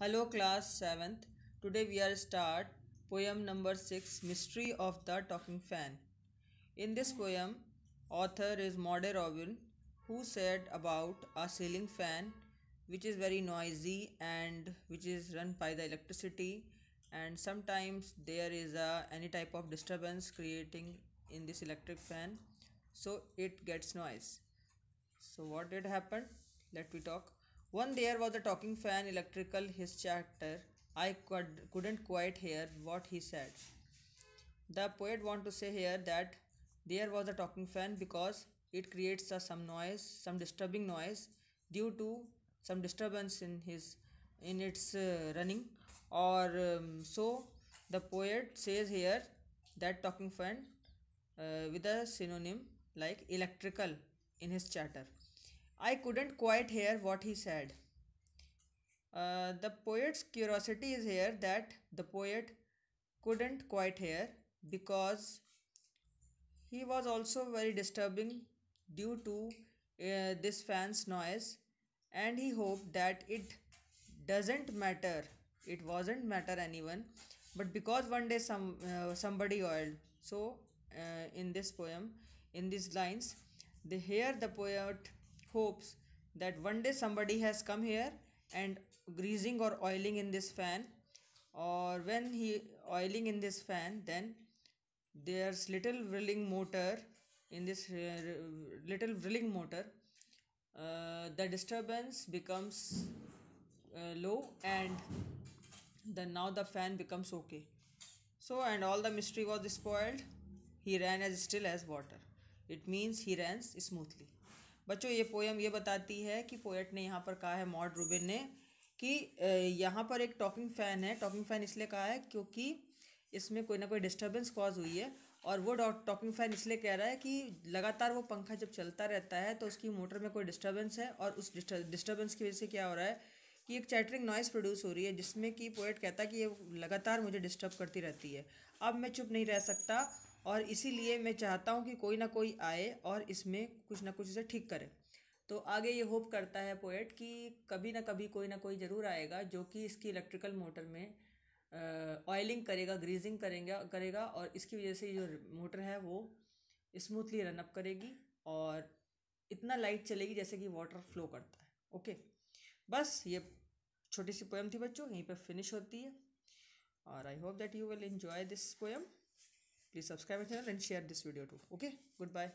Hello class 7th. Today we are start poem number 6, Mystery of the Talking Fan. In this poem, author is Maude Robin, who said about a ceiling fan which is very noisy and which is run by the electricity, and sometimes there is any type of disturbance creating in this electric fan, so it gets noise. So what did happen? Let me talk. One there was a talking fan, electrical, his chatter. I couldn't quite hear what he said. The poet want to say here that there was a talking fan because it creates some noise, some disturbing noise due to some disturbance in its running, or so the poet says here that talking fan with a synonym like electrical in his chatter. I couldn't quite hear what he said. The poet's curiosity is here that the poet couldn't quite hear because he was also very disturbing due to this fan's noise, and he hoped that it doesn't matter, it wasn't matter anyone, but because one day somebody oiled. So in this poem, in these lines, the poet hopes that one day somebody has come here and greasing or oiling in this fan, or when he oiling in this fan, then there's little whirling motor in this little whirling motor. The disturbance becomes low, and then now the fan becomes okay. So, and all the mystery was spoiled. He ran as still as water. It means he ran smoothly. बच्चों, ये poem ये बताती है कि poet ने यहाँ पर कहा है, मॉड रूबिन ने, कि यहाँ पर एक टॉकिंग फ़ैन है. टॉकिंग फ़ैन इसलिए कहा है क्योंकि इसमें कोई ना कोई डिस्टर्बेंस कॉज हुई है, और वो टॉकिंग फ़ैन इसलिए कह रहा है कि लगातार वो पंखा जब चलता रहता है तो उसकी मोटर में कोई डिस्टर्बेंस है, और उस डिस्टर्बेंस की वजह से क्या हो रहा है कि एक चैटरिंग नॉइस प्रोड्यूस हो रही है, जिसमें कि पोएट कहता है कि ये लगातार मुझे डिस्टर्ब करती रहती है. अब मैं चुप नहीं रह सकता, और इसीलिए मैं चाहता हूँ कि कोई ना कोई आए और इसमें कुछ ना कुछ इसे ठीक करे. तो आगे ये होप करता है पोएट कि कभी ना कभी कोई ना कोई ज़रूर आएगा जो कि इसकी इलेक्ट्रिकल मोटर में ऑयलिंग करेगा, ग्रीजिंग करेगा, और इसकी वजह से जो मोटर है वो स्मूथली रन अप करेगी और इतना लाइट चलेगी जैसे कि वाटर फ्लो करता है. ओके, बस ये छोटी सी पोएम थी बच्चों, यहीं पर फिनिश होती है. और I hope that you will enjoy this poem. Please subscribe my channel and share this video too. Okay, goodbye.